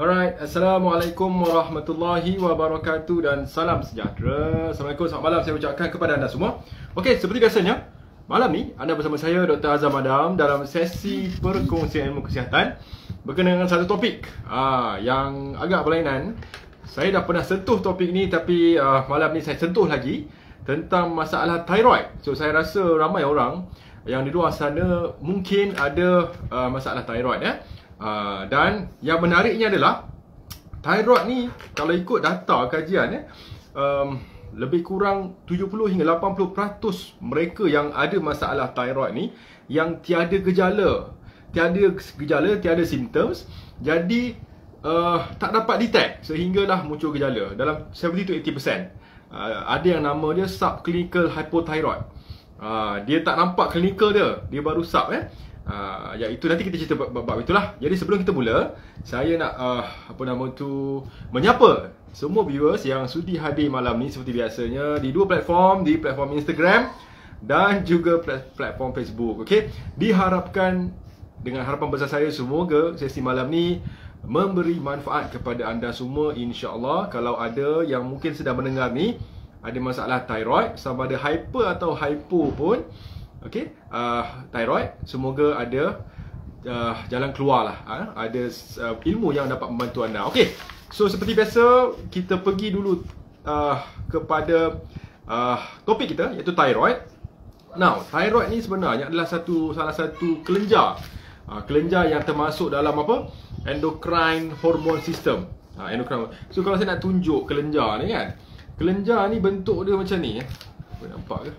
Alright, Assalamualaikum warahmatullahi wabarakatuh dan salam sejahtera. Assalamualaikum, selamat malam saya ucapkan kepada anda semua. Okey, seperti biasanya, malam ni anda bersama saya Dr. Azam Adam dalam sesi perkongsian ilmu kesihatan berkenaan dengan satu topik yang agak berlainan. Saya dah pernah sentuh topik ni tapi malam ni saya sentuh lagi tentang masalah thyroid. So saya rasa ramai orang yang di luar sana mungkin ada masalah thyroid ya. Dan yang menariknya adalah thyroid ni kalau ikut data kajian lebih kurang 70 hingga 80% mereka yang ada masalah thyroid ni yang tiada gejala, tiada symptoms. Jadi tak dapat detect sehinggalah muncul gejala. Dalam 70-80% ada yang nama dia subclinical hypothyroid. Dia tak nampak klinikal dia baru sub iaitu nanti kita cerita bab itulah. Jadi sebelum kita mula, saya nak menyapa semua viewers yang sudi hadir malam ni seperti biasanya di dua platform, di platform Instagram dan juga platform Facebook. Okey, diharapkan dengan harapan besar saya semoga sesi malam ni memberi manfaat kepada anda semua insya-Allah. Kalau ada yang mungkin sedang mendengar ni ada masalah thyroid, sama ada hyper atau hypo pun, okey, thyroid, semoga ada jalan keluar lah, ada ilmu yang dapat membantu anda. Okey, so seperti biasa kita pergi dulu kepada topik kita iaitu thyroid. Now, thyroid ni sebenarnya adalah salah satu kelenjar yang termasuk dalam endocrine hormone system. Endocrine. So kalau saya nak tunjuk kelenjar ni kan, kelenjar ni bentuk dia macam ni. Nampak ke?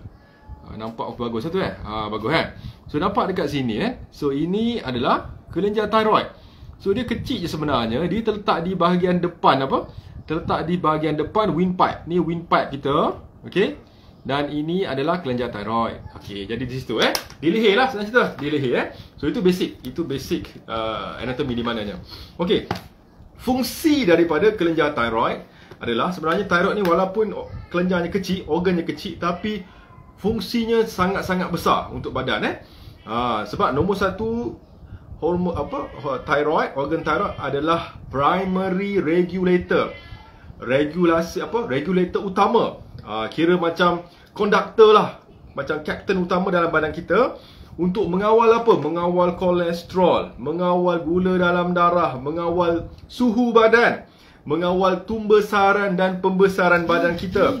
Nampak bagus tu bagus kan. So nampak dekat sini So ini adalah kelenjar thyroid. So dia kecil je sebenarnya. Dia terletak di bahagian depan terletak di bahagian depan windpipe. Ni windpipe kita. Okey. Dan ini adalah kelenjar thyroid. Okey, jadi di situ di leher lah senang cerita. Di leher So itu basic anatomi di mananya. Okey. Fungsi daripada kelenjar thyroid adalah sebenarnya thyroid ni walaupun kelenjarnya kecil, organnya kecil, tapi fungsinya sangat-sangat besar untuk badan sebab nombor satu hormon thyroid, organ thyroid adalah primary regulator. Regulator utama. Kira macam konduktor lah, macam kapten utama dalam badan kita untuk mengawal mengawal kolesterol, mengawal gula dalam darah, mengawal suhu badan, mengawal tumbesaran dan pembesaran badan kita,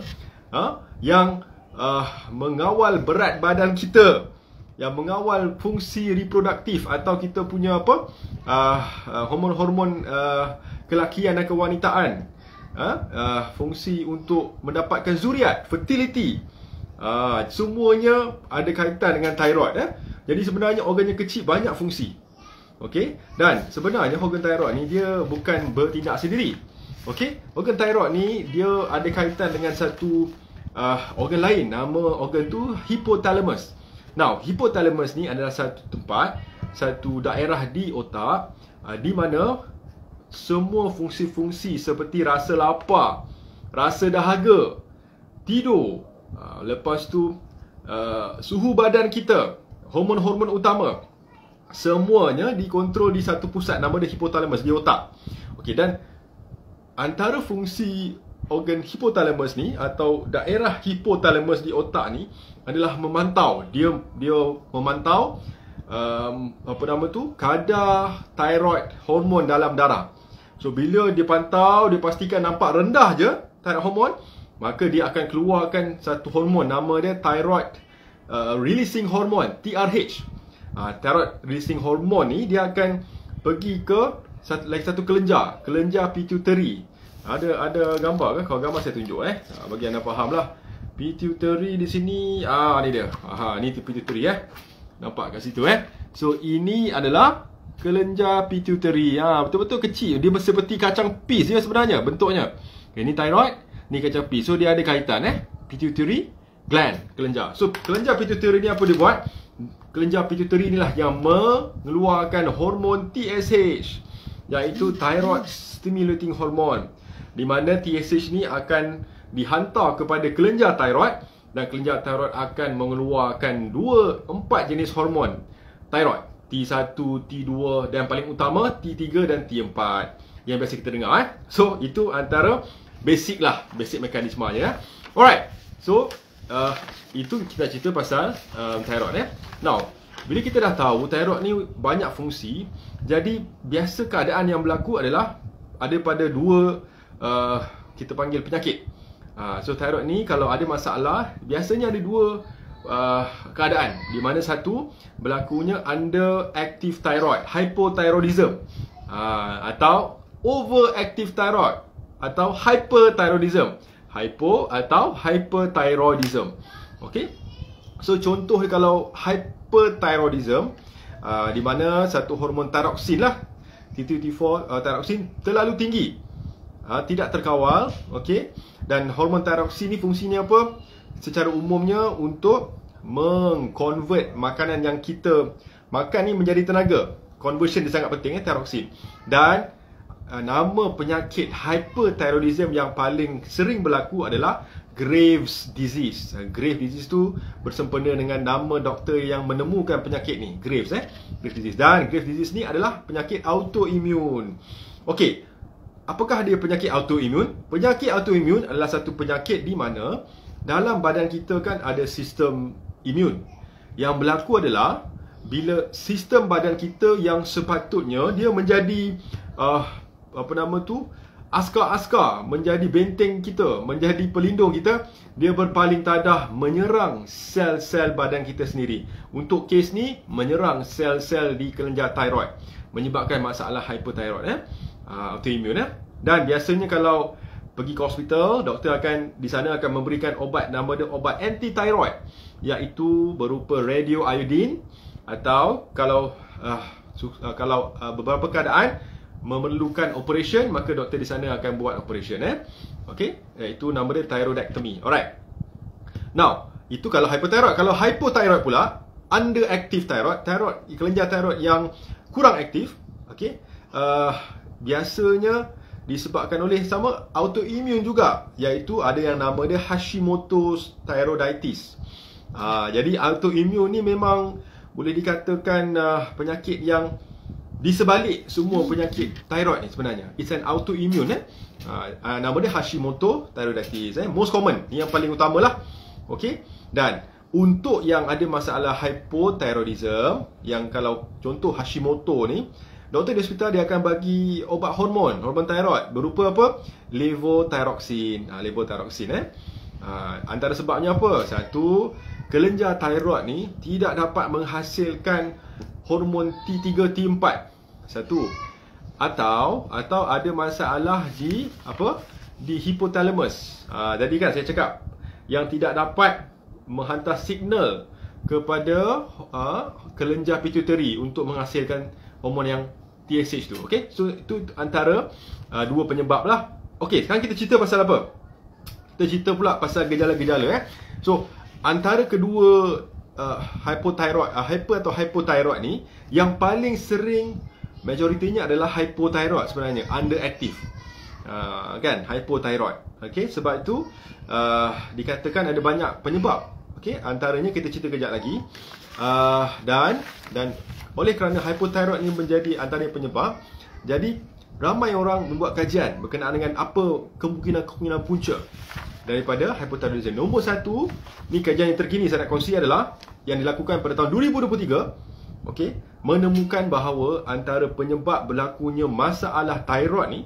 yang mengawal berat badan kita, yang mengawal fungsi reproduktif atau kita punya hormon-hormon kelakian dan kewanitaan, fungsi untuk mendapatkan zuriat, fertility, semuanya ada kaitan dengan thyroid. Jadi sebenarnya organnya kecil, banyak fungsi. Okey, dan sebenarnya organ thyroid ni dia bukan bertindak sendiri. Okey, organ thyroid ni dia ada kaitan dengan satu organ lain. Nama organ tu hypothalamus. Now, hypothalamus ni adalah satu tempat, satu daerah di otak di mana semua fungsi-fungsi seperti rasa lapar, rasa dahaga, tidur, lepas tu suhu badan kita, hormon-hormon utama, semuanya dikontrol di satu pusat nama dia hypothalamus di otak. Okey, dan antara fungsi organ hypothalamus ni atau daerah hypothalamus di otak ni adalah memantau. Dia memantau kadar thyroid hormon dalam darah. So bila dia pantau, dia pastikan nampak rendah je thyroid hormon, maka dia akan keluarkan satu hormon nama dia thyroid releasing hormone, TRH. Thyroid releasing hormone ni dia akan pergi ke lagi satu kelenjar pituitary. Ada gambar ke? Kalau gambar saya tunjuk bagi anda faham lah. Pituitary di sini, ni dia. Ni pituitary nampak kat situ So ini adalah kelenjar pituitary. Betul-betul kecil. Dia seperti kacang pis dia sebenarnya bentuknya. Okay, ni thyroid, ni kacang pis. So dia ada kaitan pituitary gland, kelenjar. So kelenjar pituitary ni apa dia buat? Kelenjar pituitary inilah yang mengeluarkan hormon TSH, iaitu thyroid stimulating hormone, di mana TSH ni akan dihantar kepada kelenjar thyroid dan kelenjar thyroid akan mengeluarkan 4 jenis hormon thyroid, T1, T2 dan paling utama T3 dan T4. yang biasa kita dengar. So itu antara basic lah, basic mekanismenya. Alright, so itu kita cerita pasal thyroid. Now, bila kita dah tahu thyroid ni banyak fungsi, jadi biasa keadaan yang berlaku adalah ada pada dua kita panggil penyakit. So thyroid ni kalau ada masalah, biasanya ada dua keadaan, di mana satu berlakunya underactive thyroid, hypothyroidism, atau overactive thyroid atau hyperthyroidism, hypo atau hyperthyroidism. Okey. So contoh kalau hyperthyroidism, di mana satu hormon thyroxine lah, T3T4 thyroxine terlalu tinggi, tidak terkawal, okey. Dan hormon thyroxine ni fungsinya apa? Secara umumnya untuk mengconvert makanan yang kita makan ni menjadi tenaga. Conversion dia sangat penting, thyroxine. Dan nama penyakit hyperthyroidism yang paling sering berlaku adalah Graves' disease. Graves' disease tu bersempena dengan nama doktor yang menemukan penyakit ni, Graves disease. Dan Graves' disease ni adalah penyakit autoimun. Okey, apakah dia penyakit autoimun? Penyakit autoimun adalah satu penyakit di mana dalam badan kita kan ada sistem imun. Yang berlaku adalah bila sistem badan kita yang sepatutnya dia menjadi askar-askar, menjadi benteng kita, menjadi pelindung kita, dia berpaling tadah menyerang sel-sel badan kita sendiri. Untuk kes ni menyerang sel-sel di kelenjar thyroid, menyebabkan masalah hyperthyroid autoimun. Dan biasanya kalau pergi ke hospital, doktor akan di sana akan memberikan obat, nama dia obat anti-thyroid, iaitu berupa radioiodine, atau kalau beberapa keadaan memerlukan operation, maka doktor di sana akan buat operation. Okey, iaitu nama dia thyroidectomy. Alright. Now, itu kalau hyperthyroid. Kalau hypothyroid pula, underactive thyroid, kelenjar thyroid yang kurang aktif, okey, biasanya disebabkan oleh sama autoimun juga, iaitu ada yang nama dia Hashimoto's thyroiditis. Jadi autoimun ni memang boleh dikatakan penyakit yang di sebalik semua penyakit thyroid ni sebenarnya. It's an autoimmune. Nama dia Hashimoto thyroiditis. Most common, yang paling utama lah. Okay. Dan untuk yang ada masalah hypothyroidism, yang kalau contoh Hashimoto ni, doktor di hospital dia akan bagi obat hormon thyroid berupa apa? Levothyroxine. Levothyroxine. Antara sebabnya apa? Satu, kelenjar thyroid ni tidak dapat menghasilkan hormon T3, T4. Satu. Atau ada masalah di hypothalamus. Jadi kan saya cakap yang tidak dapat menghantar signal kepada kelenjar pituitary untuk menghasilkan hormon yang TSH tu. Okey, so itu antara dua penyebab lah. Okey, sekarang kita cerita pasal apa? Kita cerita pula pasal gejala-gejala. So antara kedua hyper atau hypothyroid ni, yang paling sering majoritinya adalah hypothyroid sebenarnya, underactive. Kan, hypothyroid. Okey, sebab itu dikatakan ada banyak penyebab. Okey, antaranya kita cerita kejap lagi. Dan oleh kerana hypothyroid ni menjadi antara penyebab, jadi ramai orang membuat kajian berkenaan dengan apa kemungkinan punca daripada hypothyroidism. Nombor satu, ni kajian yang terkini saya nak kongsi, adalah yang dilakukan pada tahun 2023. Okey, menemukan bahawa antara penyebab berlakunya masalah thyroid ni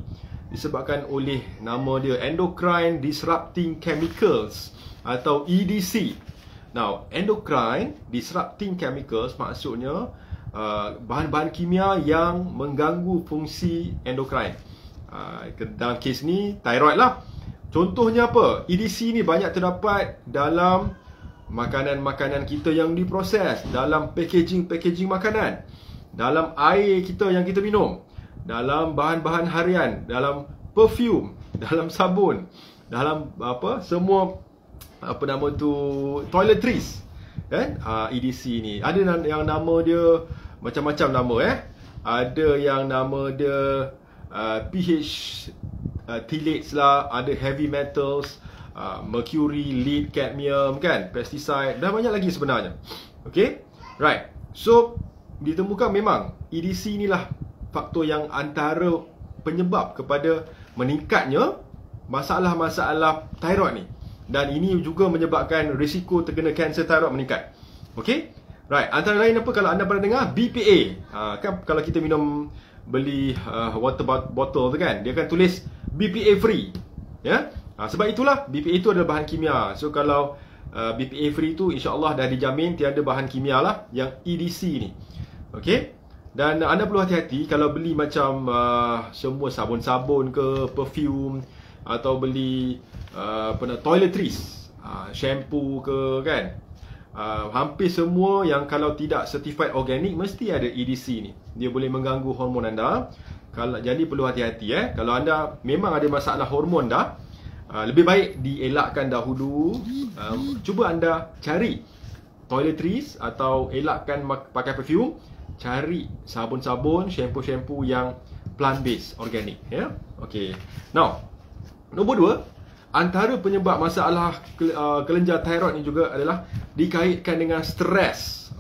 disebabkan oleh nama dia endocrine disrupting chemicals atau EDC. Now, endocrine disrupting chemicals maksudnya bahan-bahan kimia yang mengganggu fungsi endocrine. Dalam kes ni thyroid lah. Contohnya apa? EDC ni banyak terdapat dalam makanan-makanan kita yang diproses, dalam packaging makanan, dalam air kita yang kita minum, dalam bahan-bahan harian, dalam perfume, dalam sabun, dalam semua toiletries. Kan? EDC ni ada yang nama dia macam-macam nama. Ada yang nama dia pH chelates lah, ada heavy metals, mercury, lead, cadmium, kan, pesticide, dan banyak lagi sebenarnya. Okay, right. So ditemukan memang EDC inilah faktor yang antara penyebab kepada meningkatnya masalah-masalah thyroid ni. Dan ini juga menyebabkan risiko terkena kanser thyroid meningkat. Okay? Right, antara lain apa kalau anda pernah dengar BPA. Kan kalau kita beli water bottle tu kan, dia akan tulis BPA free. Ya? Sebab itulah BPA itu adalah bahan kimia. So kalau BPA free tu insya-Allah dah dijamin tiada bahan kimia lah yang EDC ni. Okay? Dan anda perlu hati-hati kalau beli macam semua sabun-sabun ke, perfume, atau beli toiletries, shampoo ke kan. Hampir semua yang kalau tidak certified organic mesti ada EDC ni. Dia boleh mengganggu hormon anda. Jadi perlu hati-hati Kalau anda memang ada masalah hormon dah, lebih baik dielakkan dahulu. Cuba anda cari toiletries atau elakkan pakai perfume. Cari sabun-sabun, shampoo-shampoo yang plant based, organic, ya. Okay. Now, nombor 2, antara penyebab masalah kelenjar thyroid ni juga adalah dikaitkan dengan stres.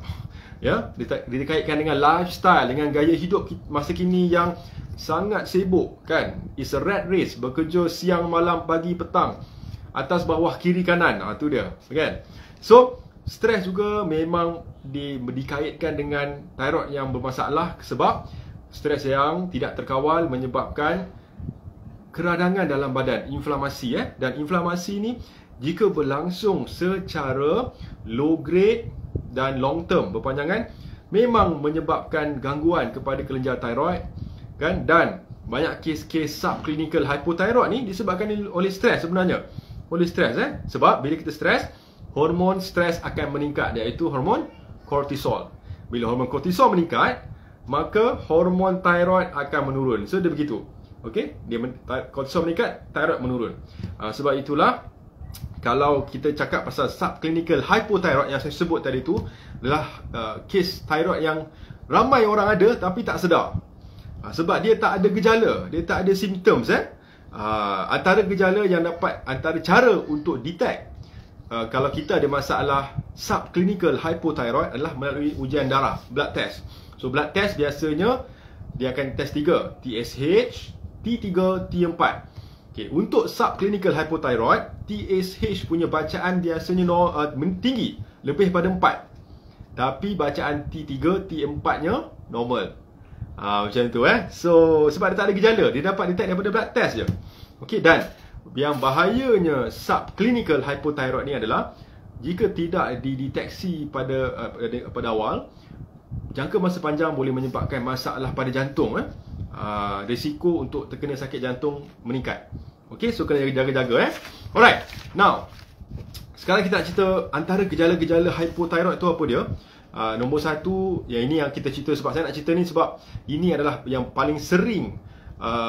Ya, dikaitkan dengan lifestyle, dengan gaya hidup masa kini yang sangat sibuk kan. It's a rat race, bekerja siang, malam, pagi, petang, atas, bawah, kiri, kanan. Tu dia, kan. So, stres juga memang dikaitkan dengan thyroid yang bermasalah, sebab stres yang tidak terkawal menyebabkan keradangan dalam badan, inflamasi dan inflamasi ni jika berlangsung secara low grade dan long term, berpanjangan, memang menyebabkan gangguan kepada kelenjar thyroid kan. Dan banyak kes-kes subclinical hypothyroid ni disebabkan oleh stres sebenarnya. Oleh stres sebab bila kita stres, hormon stres akan meningkat, iaitu hormon kortisol. Bila hormon kortisol meningkat, maka hormon thyroid akan menurun. So dia begitu. Okey, kortisol meningkat, thyroid menurun. Sebab itulah kalau kita cakap pasal subclinical hypothyroid yang saya sebut tadi tu adalah kes thyroid yang ramai orang ada tapi tak sedar. Sebab dia tak ada gejala, dia tak ada symptoms antara gejala yang dapat, antara cara untuk detect kalau kita ada masalah subclinical hypothyroid adalah melalui ujian darah, blood test. So blood test biasanya dia akan test 3, TSH, T3, T4. Okay, untuk subclinical hypothyroid, TSH punya bacaan biasanya tinggi, lebih pada 4. Tapi bacaan T3, T4 nya normal. Macam tu So sebab dia tak ada gejala, dia dapat detect daripada blood test je. Okay, dan yang bahayanya subclinical hypothyroid ni adalah jika tidak dideteksi pada awal, jangka masa panjang boleh menyebabkan masalah pada jantung. Risiko untuk terkena sakit jantung meningkat. Okay, so kena jaga-jaga Alright, now sekarang kita nak cerita antara gejala-gejala hypothyroid tu apa dia. Nombor 1, yang ini yang kita cerita, sebab saya nak cerita ni sebab ini adalah yang paling sering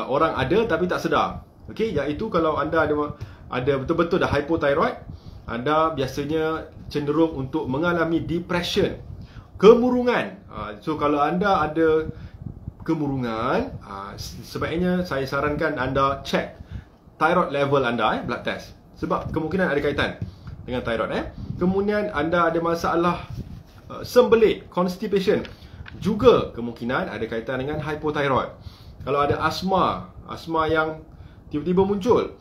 orang ada tapi tak sedar. Okay, iaitu kalau anda ada betul-betul dah hypothyroid, anda biasanya cenderung untuk mengalami depression, kemurungan. So kalau anda ada kemurungan, sebaiknya saya sarankan anda cek thyroid level anda, blood test. Sebab kemungkinan ada kaitan dengan thyroid. Kemudian anda ada masalah sembelit, constipation, juga kemungkinan ada kaitan dengan hypothyroid. Kalau ada asma yang tiba-tiba muncul,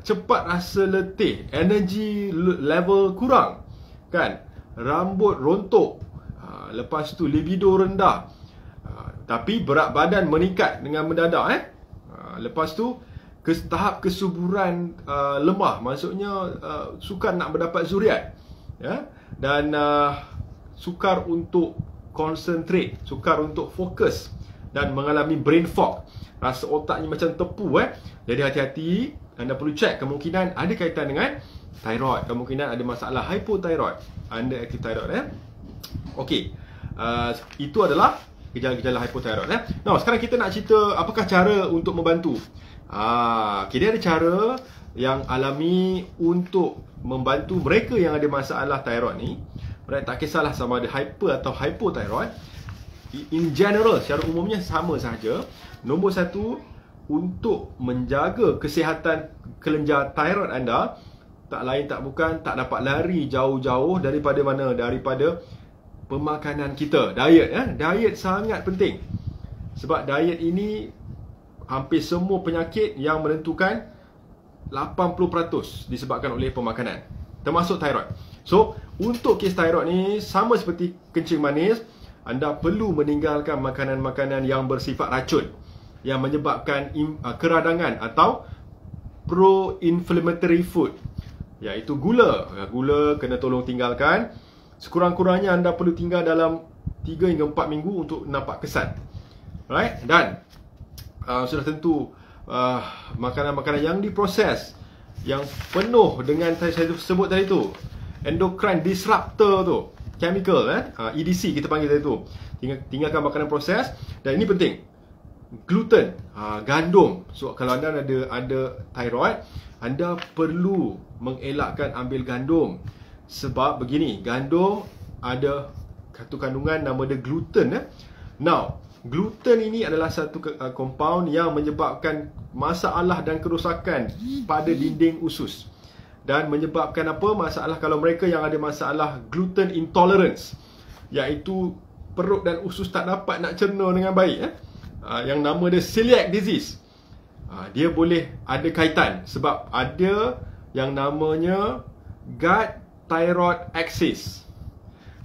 cepat rasa letih, energy level kurang kan, rambut rontok, lepas tu libido rendah, tapi berat badan meningkat dengan mendadak lepas tu tahap kesuburan lemah, maksudnya sukar nak mendapat zuriat dan sukar untuk concentrate, sukar untuk fokus, dan mengalami brain fog, rasa otaknya macam tepu. Jadi hati-hati, anda perlu cek, kemungkinan ada kaitan dengan thyroid, kemungkinan ada masalah hypothyroid, underactive thyroid. Okey, itu adalah gejala-gejala hypothyroid. Now, sekarang kita nak cerita apakah cara untuk membantu. Okay, dia ada cara yang alami untuk membantu mereka yang ada masalah thyroid ni. Tak kisahlah sama ada hyper atau hypothyroid, in general, secara umumnya sama sahaja. Nombor 1, untuk menjaga kesihatan kelenjar thyroid anda, tak lain tak bukan, tak dapat lari jauh-jauh daripada mana? Daripada pemakanan kita, diet. Diet sangat penting. Sebab diet ini hampir semua penyakit yang menentukan 80% disebabkan oleh pemakanan, termasuk thyroid. So, untuk kes thyroid ni sama seperti kencing manis, anda perlu meninggalkan makanan-makanan yang bersifat racun yang menyebabkan keradangan atau pro-inflammatory food, iaitu gula. Gula kena tolong tinggalkan. Sekurang-kurangnya anda perlu tinggal dalam 3 hingga 4 minggu untuk nampak kesan. Right? Dan sudah tentu makanan-makanan yang diproses, yang penuh dengan saya sebut tadi tu, endocrine disruptor tu, chemical, EDC kita panggil tadi tu. Tinggalkan makanan proses. Dan ini penting, gluten, gandum. So kalau anda ada thyroid, anda perlu mengelakkan ambil gandum. Sebab begini, gandum ada satu kandungan nama dia gluten. Now, gluten ini adalah satu compound yang menyebabkan masalah dan kerosakan pada dinding usus. Dan menyebabkan apa? Masalah kalau mereka yang ada masalah gluten intolerance, iaitu perut dan usus tak dapat nak cerna dengan baik, yang nama dia celiac disease. Dia boleh ada kaitan sebab ada yang namanya gut thyroid axis.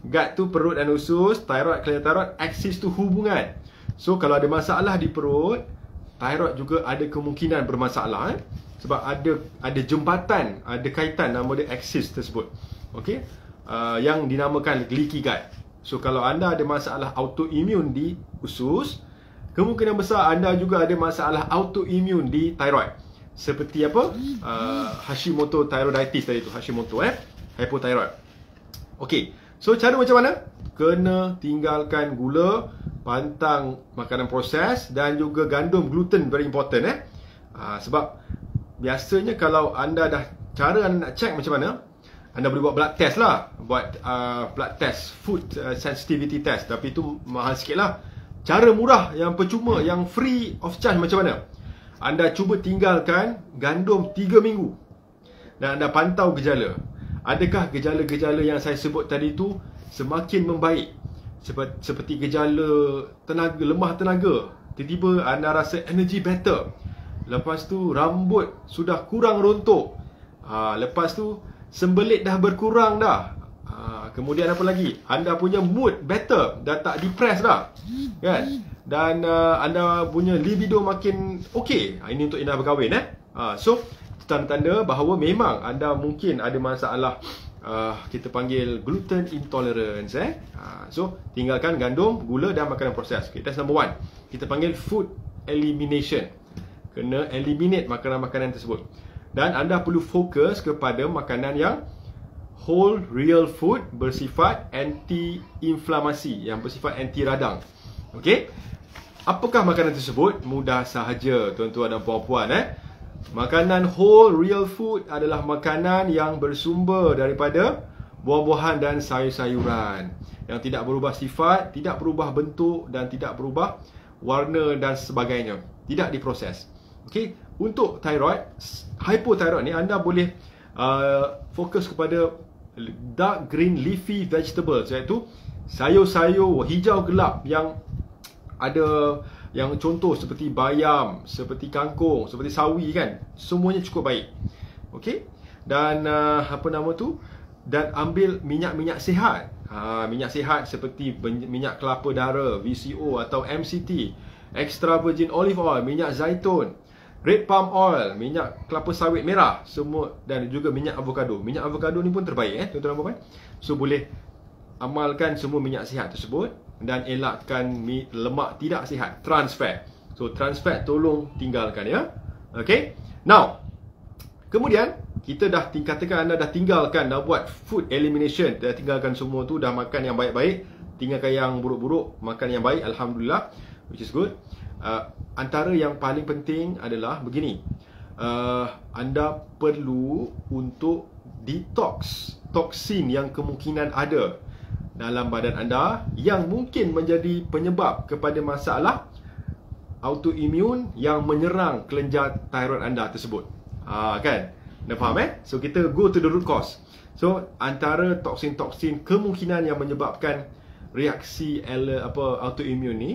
Gut tu perut dan usus, thyroid axis tu hubungan. So kalau ada masalah di perut, thyroid juga ada kemungkinan bermasalah, sebab ada jembatan, ada kaitan, nama dia axis tersebut. Okey, yang dinamakan leaky gut. So kalau anda ada masalah autoimmune di usus, kemungkinan besar anda juga ada masalah autoimmune di thyroid. Seperti apa? Hashimoto thyroiditis tadi tu, Hashimoto, hypothyroid. Okey, so cara macam mana? Kena tinggalkan gula, pantang makanan proses dan juga gandum, gluten, very important. Sebab biasanya kalau anda cara anda nak check macam mana, anda boleh buat blood test lah. Buat blood test, food sensitivity test. Tapi itu mahal sikit lah. Cara murah, yang percuma, yang free of charge macam mana? Anda cuba tinggalkan gandum 3 minggu dan anda pantau gejala. Adakah gejala-gejala yang saya sebut tadi tu semakin membaik? Seperti gejala tenaga, lemah tenaga, tiba-tiba anda rasa energy better. Lepas tu rambut sudah kurang rontok. Lepas tu sembelit dah berkurang dah. Kemudian apa lagi? Anda punya mood better, dah tak depressed dah, kan? Dan anda punya libido makin okey. Ini untuk anda berkahwin, So tanda-tanda bahawa memang anda mungkin ada masalah kita panggil gluten intolerance, So tinggalkan gandum, gula dan makanan proses. Okay, that's number 1. Kita panggil food elimination. Kena eliminate makanan-makanan tersebut. Dan anda perlu fokus kepada makanan yang whole real food, bersifat anti-inflamasi, yang bersifat anti radang. Okey? Apakah makanan tersebut? Mudah sahaja tuan-tuan dan puan-puan, Makanan whole real food adalah makanan yang bersumber daripada buah-buahan dan sayur-sayuran, yang tidak berubah sifat, tidak berubah bentuk dan tidak berubah warna dan sebagainya. Tidak diproses. Okey? Untuk thyroid, hypothyroid ni anda boleh fokus kepada dark green leafy vegetables, iaitu sayur-sayur hijau gelap yang ada, yang contoh seperti bayam, seperti kangkung, seperti sawi, kan? Semuanya cukup baik. Okey? Dan dan ambil minyak-minyak sihat. Minyak sihat seperti minyak kelapa dara, VCO atau MCT, extra virgin olive oil, minyak zaitun, red palm oil, minyak kelapa sawit merah, semua, dan juga minyak avocado. Minyak avocado ni pun terbaik, tuan-tuan dan puan-puan. So boleh amalkan semua minyak sihat tersebut dan elakkan lemak tidak sihat, trans fat. So trans fat tolong tinggalkan, ya. Okay. Now, kemudian kita dah katakan anda dah tinggalkan, dah buat food elimination, dah tinggalkan semua tu, dah makan yang baik-baik, tinggalkan yang buruk-buruk, makan yang baik, alhamdulillah, which is good. Antara yang paling penting adalah begini, anda perlu untuk detox toksin yang kemungkinan ada dalam badan anda yang mungkin menjadi penyebab kepada masalah autoimmune yang menyerang kelenjar thyroid anda tersebut. Kan? Dah faham, So kita go to the root cause. So antara toksin-toksin kemungkinan yang menyebabkan reaksi autoimmune ni,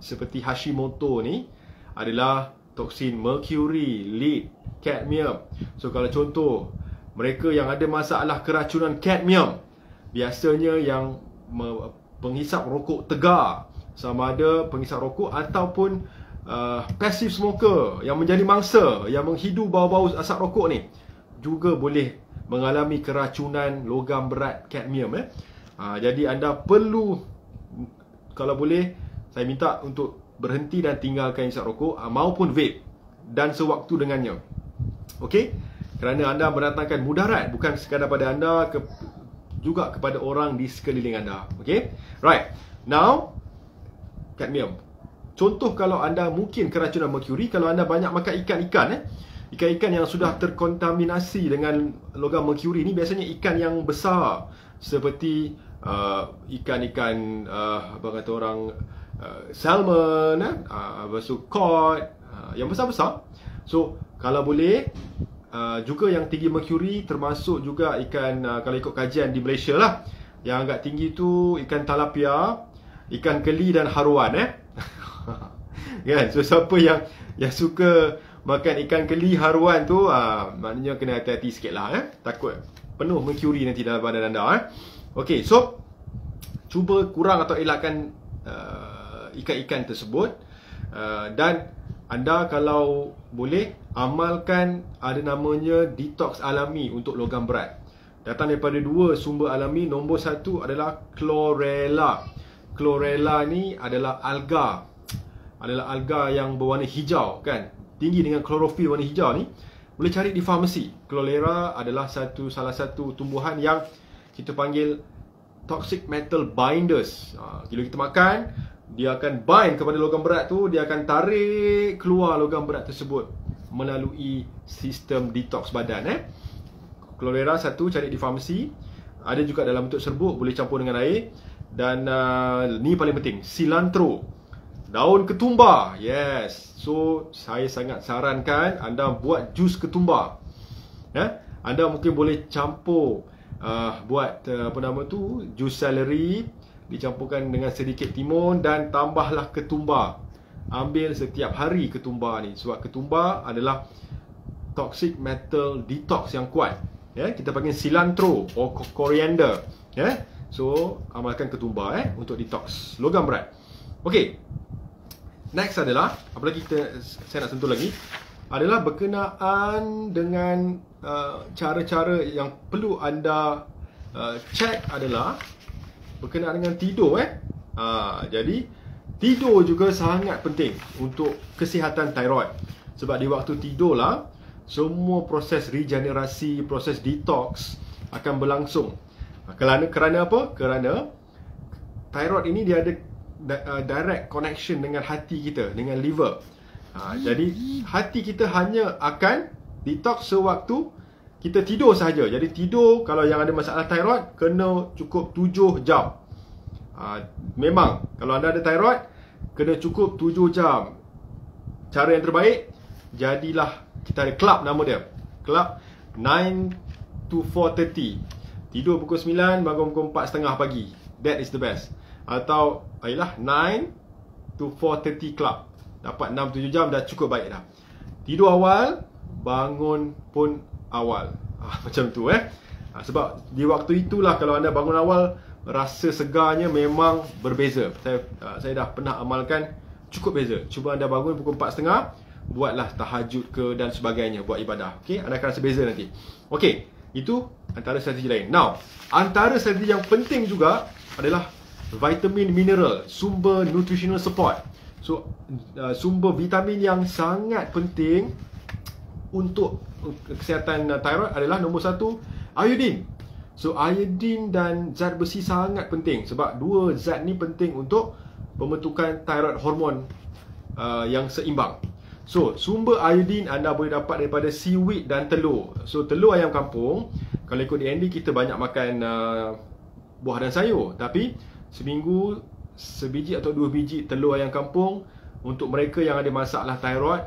seperti Hashimoto ni, adalah toksin mercury, lead, cadmium. So kalau contoh mereka yang ada masalah keracunan cadmium, biasanya yang penghisap rokok tegar, sama ada penghisap rokok ataupun passive smoker yang menjadi mangsa, yang menghidu bau-bau asap rokok ni, juga boleh mengalami keracunan logam berat cadmium. Jadi anda perlu, kalau boleh, saya minta untuk berhenti dan tinggalkan hisap rokok maupun vape dan sewaktu dengannya. Okey? Kerana anda mendatangkan mudarat bukan sekadar pada anda, juga kepada orang di sekeliling anda. Okey? Right. Now, cadmium. Contoh kalau anda mungkin keracunan mercury, kalau anda banyak makan ikan-ikan, ikan-ikan yang sudah terkontaminasi dengan logam mercury ni biasanya ikan yang besar, seperti ikan-ikan apa kata orang, salmon, cod, yang besar-besar. So kalau boleh, juga yang tinggi mercury, termasuk juga ikan, kalau ikut kajian di Malaysia lah, yang agak tinggi tu ikan talapia, ikan keli dan haruan. Kan? So siapa yang suka makan ikan keli, haruan tu, maknanya kena hati-hati sikit lah. Takut penuh mercury nanti dalam badan anda. Okay, so cuba kurang atau elakkan ikan-ikan tersebut. Dan anda kalau boleh, amalkan ada namanya detox alami untuk logam berat. Datang daripada dua sumber alami. Nombor satu adalah chlorella. Chlorella ni adalah alga. Adalah alga yang berwarna hijau, kan? Tinggi dengan klorofil warna hijau ni. Boleh cari di farmasi. Chlorella adalah salah satu tumbuhan yang kita panggil toxic metal binders. Bila kita makan, dia akan bind kepada logam berat tu, dia akan tarik keluar logam berat tersebut melalui sistem detox badan. Chlorella satu cari di farmasi. Ada juga dalam bentuk serbuk, boleh campur dengan air. Dan ni paling penting, cilantro, daun ketumbar. Yes. So saya sangat sarankan anda buat jus ketumbar. Anda mungkin boleh campur, buat apa nama tu, jus seleri, dicampurkan dengan sedikit timun dan tambahlah ketumbar. Ambil setiap hari ketumbar ni, sebab ketumbar adalah toxic metal detox yang kuat. Kita panggil cilantro atau coriander. So amalkan ketumbar untuk detox logam berat. Okey. Next adalah, apa lagi saya nak sentuh lagi, adalah berkenaan dengan cara-cara yang perlu anda cek adalah berkenaan dengan tidur. Jadi tidur juga sangat penting untuk kesihatan thyroid. Sebab di waktu tidur lah semua proses regenerasi, proses detox akan berlangsung. Kerana apa? Kerana thyroid ini dia ada direct connection dengan hati kita, dengan liver. Jadi hati kita hanya akan detox sewaktu kita tidur sahaja. Jadi tidur, kalau yang ada masalah thyroid, kena cukup 7 jam. Memang kalau anda ada thyroid, kena cukup 7 jam. Cara yang terbaik, jadilah, kita ada club nama dia, club 9 to 4:30. Tidur pukul 9, bangun pukul 4.30 pagi. That is the best. Atau ayolah 9 to 4:30 club. Dapat 6-7 jam dah cukup baik dah. Tidur awal, bangun pun awal. Macam tu sebab di waktu itulah kalau anda bangun awal, rasa segarnya memang berbeza. Saya dah pernah amalkan, cukup beza. Cuba anda bangun pukul 4.30, buatlah tahajud ke dan sebagainya, buat ibadah. Okey, anda akan rasa beza nanti. Okey, itu antara strategi lain. Now, antara strategi yang penting juga adalah vitamin mineral, sumber nutritional support. So, sumber vitamin yang sangat penting untuk kesihatan thyroid adalah nombor satu, iodine. So, iodine dan zat besi sangat penting sebab dua zat ni penting untuk pembentukan thyroid hormon yang seimbang. So, sumber iodine anda boleh dapat daripada seaweed dan telur. So, telur ayam kampung, kalau ikut DND kita banyak makan buah dan sayur. Tapi, seminggu sebiji atau 2 biji telur ayam kampung untuk mereka yang ada masalah thyroid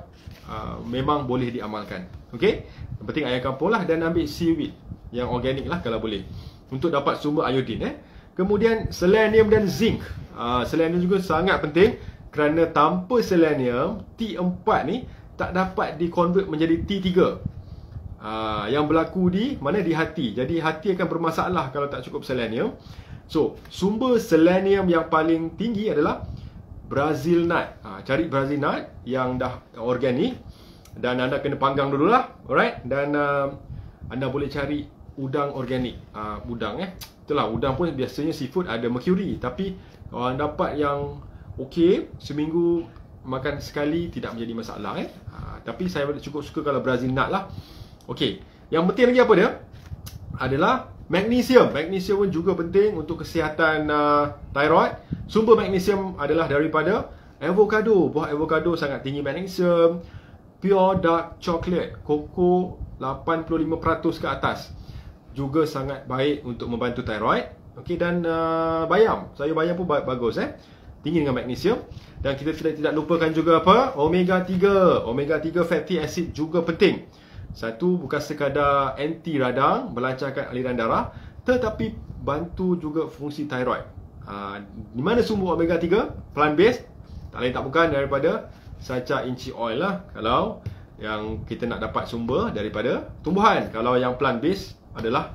memang boleh diamalkan. Okey? Yang penting ayam kampung lah, dan ambil seaweed yang organik lah kalau boleh, untuk dapat sumber iodine. Kemudian selenium dan zinc. Selenium juga sangat penting kerana tanpa selenium, T4 ni tak dapat di-convert menjadi T3. Yang berlaku di mana? Di hati. Jadi hati akan bermasalah kalau tak cukup selenium. So, sumber selenium yang paling tinggi adalah Brazil nut. Cari Brazil nut yang dah organik, dan anda kena panggang dululah, alright? Dan anda boleh cari udang organik. Udang itulah, udang pun biasanya seafood ada mercury, tapi kalau anda dapat yang okey, seminggu makan sekali tidak menjadi masalah. Tapi saya cukup suka kalau Brazil nut lah. Okey, yang penting lagi apa dia? Adalah magnesium. Magnesium pun juga penting untuk kesihatan thyroid. Sumber magnesium adalah daripada avocado. Buah avocado sangat tinggi magnesium. Pure dark chocolate, koko 85% ke atas, juga sangat baik untuk membantu thyroid. Okey, dan bayam, sayur bayam pun bagus tinggi dengan magnesium. Dan kita tidak lupakan juga apa? Omega 3. Omega 3 fatty acid juga penting. Satu, bukan sekadar anti radang, melancarkan aliran darah, tetapi bantu juga fungsi thyroid. Di mana sumber omega 3? Plant based, tak lain tak bukan daripada sacha inchi oil lah. Kalau yang kita nak dapat sumber daripada tumbuhan. Kalau yang plant based adalah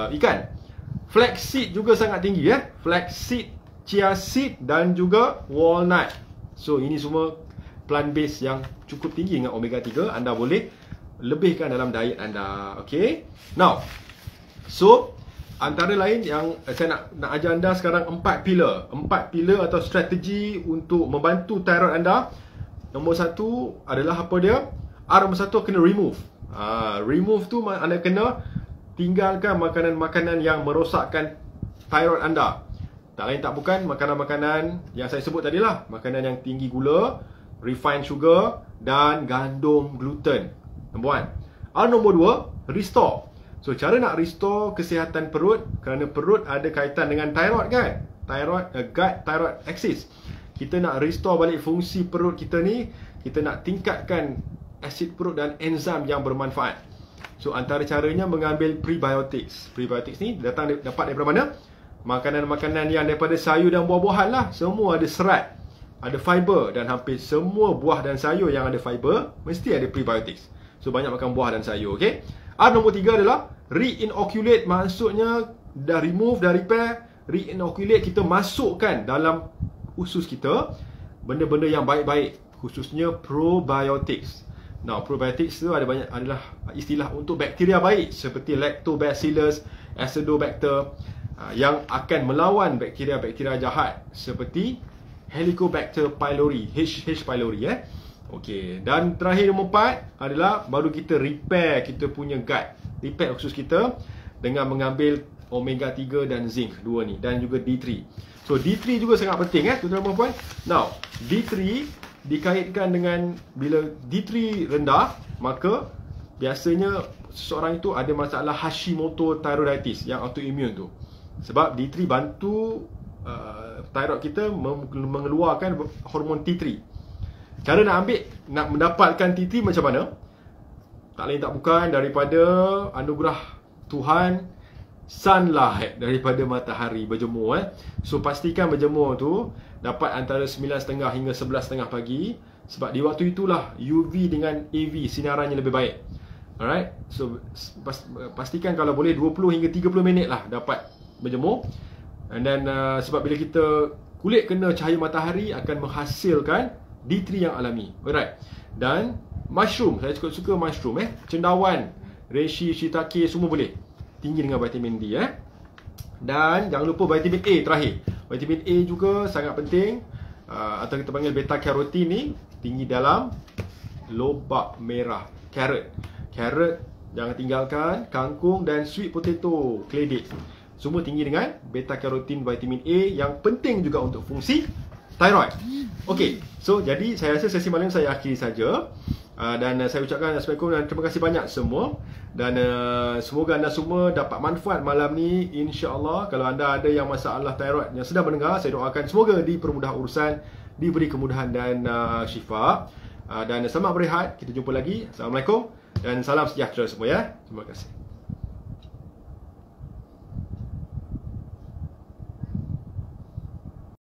ikan. Flaxseed juga sangat tinggi flaxseed, chia seed dan juga walnut. So ini semua plant based yang cukup tinggi dengan omega 3. Anda boleh lebihkan dalam diet anda. Okay, now, so antara lain yang saya nak ajar anda sekarang 4 pillar. 4 pillar atau strategi untuk membantu thyroid anda. Nombor 1 adalah apa dia? Nombor 1 kena remove. Remove tu anda kena tinggalkan makanan-makanan yang merosakkan thyroid anda. Tak lain tak bukan makanan-makanan yang saya sebut tadi lah. Makanan yang tinggi gula, refined sugar dan gandum gluten. Nombor 1. Nombor 2, restore. So cara nak restore kesihatan perut, kerana perut ada kaitan dengan thyroid kan? Thyroid, gut thyroid axis. Kita nak restore balik fungsi perut kita ni. Kita nak tingkatkan asid perut dan enzim yang bermanfaat. So antara caranya mengambil prebiotics. Prebiotics ni dapat daripada mana? Makanan-makanan yang daripada sayur dan buah-buahan lah. Semua ada serat, ada fiber, dan hampir semua buah dan sayur yang ada fiber mesti ada prebiotics. So banyak makan buah dan sayur. Okay. Nombor 3 adalah re-inoculate. Maksudnya dah remove, dah repair. Re-inoculate, kita masukkan dalam usus kita benda-benda yang baik-baik, khususnya probiotics. Now, probiotics tu adalah istilah untuk bakteria baik seperti Lactobacillus, Acidobacter, yang akan melawan bakteria-bakteria jahat seperti Helicobacter pylori, H. pylori. Okey, dan terakhir nombor 4 adalah baru kita repair kita punya gut. Repair usus kita dengan mengambil omega 3 dan zinc, dua ni, dan juga D3. So D3 juga sangat penting tuan-tuan dan puan-puan. Now, D3 dikaitkan dengan bila D3 rendah, maka biasanya seseorang itu ada masalah Hashimoto thyroiditis yang autoimmune tu. Sebab D3 bantu thyroid kita mengeluarkan hormon T3. Cara nak mendapatkan T3 macam mana? Tak lain tak bukan daripada anugerah Tuhan, sunlight, daripada matahari, berjemur. So pastikan berjemur tu dapat antara 9.30 hingga 11.30 pagi. Sebab di waktu itulah UV dengan AV sinarannya lebih baik. Alright. So pastikan kalau boleh 20 hingga 30 minit lah dapat berjemur. And then sebab bila kita kulit kena cahaya matahari akan menghasilkan D3 yang alami. Alright. Dan mushroom, saya cukup suka mushroom cendawan, reishi, shiitake, semua boleh. Tinggi dengan vitamin D Dan jangan lupa vitamin A terakhir. Vitamin A juga sangat penting. Atau kita panggil beta carotene ni tinggi dalam lobak merah, carrot. Carrot jangan tinggalkan, kangkung dan sweet potato, keledek. Semua tinggi dengan beta carotene, vitamin A yang penting juga untuk fungsi thyroid. Okey, so jadi saya rasa sesi malam saya akhiri saja. Dan saya ucapkan Assalamualaikum dan terima kasih banyak semua. Dan semoga anda semua dapat manfaat malam ni, insya-Allah. Kalau anda ada yang masalah thyroid yang sedang mendengar, saya doakan semoga dipermudah urusan, diberi kemudahan dan syifa. Dan selamat berehat. Kita jumpa lagi. Assalamualaikum dan salam sejahtera semua Terima kasih.